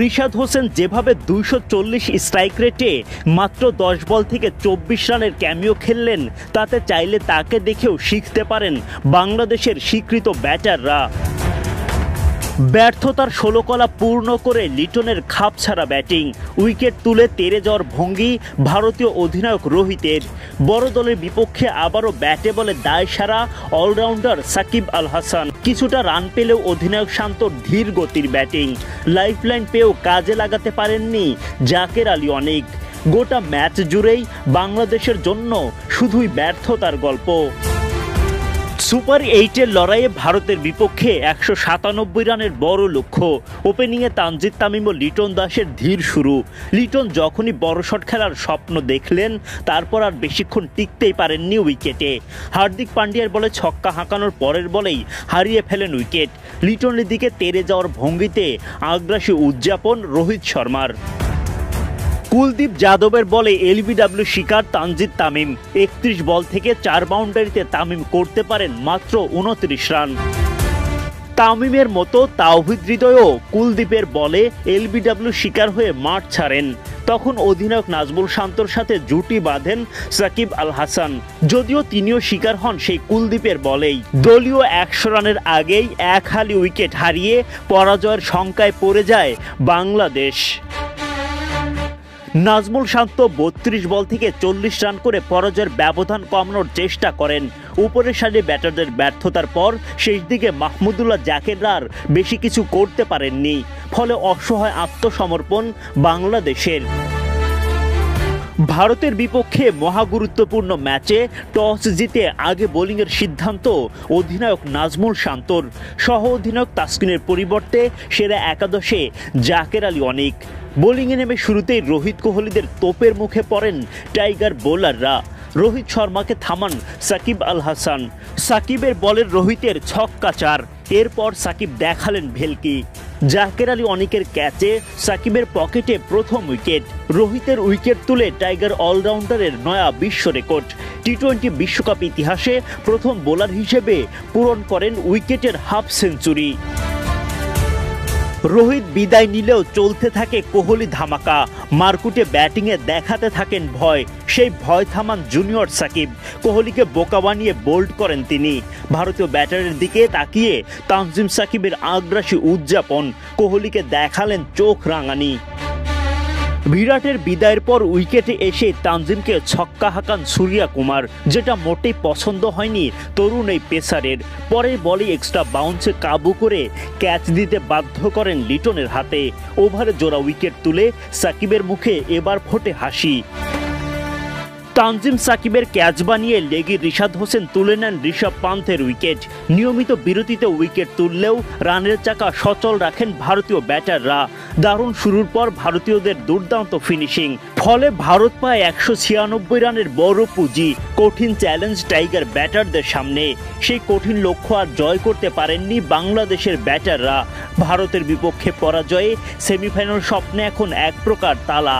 রিশাদ হোসেন যেভাবে 240 স্ট্রাইক রেটে মাত্র 10 বল থেকে 24 রানের ক্যামিও খেললেন, তাতে চাইলে তাকে দেখেও শিখতে পারেন বাংলাদেশের স্বীকৃত ব্যাটাররা। ব্যর্থতার 16 কলা পূর্ণ করে লিটনের খাপছাড়া ব্যাটিং, উইকেট তুলে তেড়ে যাওয়ার ভঙ্গি ভারতীয় অধিনায়ক রোহিতের। বড় দলের বিপক্ষে আবারও ব্যাটে বলে দায় সারা অলরাউন্ডার সাকিব আল হাসান। কিছুটা রান পেলেও অধিনায়ক শান্তর ধীর গতির ব্যাটিং, লাইফলাইন পেয়েও কাজে লাগাতে পারেননি জাকের আলী অনেক। গোটা ম্যাচ জুড়েই বাংলাদেশের জন্য শুধুই ব্যর্থতার গল্প। সুপার 8-এর লড়াইয়ে ভারতের বিপক্ষে 197 রানের বড় লক্ষ্য। ওপেনিংয়ে তানজিদ তামিম ও লিটন দাসের ধীর শুরু। লিটন যখনই বড় শট খেলার স্বপ্ন দেখলেন, তারপর আর বেশিক্ষণ টিকতেই পারেননি উইকেটে। হার্দিক পান্ডিয়ার বলে ছক্কা হাঁকানোর পরের বলেই হারিয়ে ফেলেন উইকেট। লিটনের দিকে তেড়ে যাওয়ার ভঙ্গিতে আগ্রাসী উদযাপন রোহিত শর্মার। কুলদীপ যাদবের বলে এলবিডব্লিউ শিকার তানজিদ তামিম। 31 বল থেকে 4 বাউন্ডারিতে তামিম করতে পারেন মাত্র 29 রান। তামিমের মতো তাওহিদ হৃদয়ও কুলদীপের বলে এলবিডব্লিউ শিকার হয়ে মাঠ ছাড়েন। তখন অধিনায়ক নাজমুল শান্তর সাথে জুটি বাঁধেন সাকিব আল হাসান, যদিও তিনিও শিকার হন সেই কুলদীপের বলেই। দলীয় 100 রানের আগেই এক হালি উইকেট হারিয়ে পরাজয়ের শঙ্কায় পড়ে যায় বাংলাদেশ। নাজমুল শান্ত 32 বল থেকে 40 রান করে পরাজয়ের ব্যবধান কমানোর চেষ্টা করেন। উপরের সারির ব্যাটারদের ব্যর্থতার পর শেষ দিকে মাহমুদুল্লাহ জাকেররা আর বেশি কিছু করতে পারেননি, ফলে অসহায় আত্মসমর্পণ বাংলাদেশের। ভারতের বিপক্ষে মহাগুরুত্বপূর্ণ ম্যাচে টস জিতে আগে বোলিংয়ের সিদ্ধান্ত অধিনায়ক নাজমুল শান্তর। সহ অধিনায়ক তাসকিনের পরিবর্তে সেরা একাদশে জাকের আলী অনেক। বোলিংয়ে নেমে শুরুতেই রোহিত কোহলিদের তোপের মুখে পড়েন টাইগার বোলাররা। রোহিত শর্মাকে থামান সাকিব আল হাসান। সাকিবের বলের রোহিতের ছক্কা 4। এরপর সাকিব দেখালেন ভেলকি। জাকের আলী অনেকের ক্যাচে সাকিবের পকেটে প্রথম উইকেট। রোহিতের উইকেট তুলে টাইগার অলরাউন্ডারের নয়া বিশ্ব রেকর্ড। টি-20 বিশ্বকাপ ইতিহাসে প্রথম বোলার হিসেবে পূরণ করেন উইকেটের হাফ সেঞ্চুরি। রোহিত বিদায় নিলেও চলতে থাকে কোহলি ধামাকা। মারকুটে ব্যাটিংয়ে দেখাতে থাকেন ভয়, সেই ভয় থামান জুনিয়র সাকিব। কোহলিকে বোকা বানিয়ে বোল্ড করেন তিনি। ভারতীয় ব্যাটারের দিকে তাকিয়ে তানজিম সাকিবের আগ্রাসী উদযাপন, কোহলিকে দেখালেন চোখ রাঙানি। বিরাটের বিদায়ের পর উইকেটে এসে তানজিমকে ছক্কা হাঁকান সূর্যা কুমার, যেটা মোটেই পছন্দ হয়নি তরুণ এই পেসারের। পরের বলে এক্সট্রা বাউন্সে কাবু করে ক্যাচ দিতে বাধ্য করেন লিটনের হাতে। ওভারে জোড়া উইকেট তুলে সাকিবের মুখে এবার ফোটে হাসি। তানজিম সাকিবের ক্যাচ বানিয়ে লেগে রিশাদ হোসেন তুলে নেন ঋষভ পান্থের উইকেট। নিয়মিত বিরতিতে উইকেট তুললেও রানের চাকা সচল রাখেন ভারতীয় ব্যাটাররা। দারুণ শুরুর পর ভারতীয়দের দুর্দান্ত ফিনিশিং, ফলে ভারত পায় 196 রানের বড় পুঁজি। কঠিন চ্যালেঞ্জ টাইগার ব্যাটারদের সামনে। সেই কঠিন লক্ষ্য আর জয় করতে পারেননি বাংলাদেশের ব্যাটাররা। ভারতের বিপক্ষে পরাজয়ে সেমিফাইনাল স্বপ্নে এখন এক প্রকার তালা।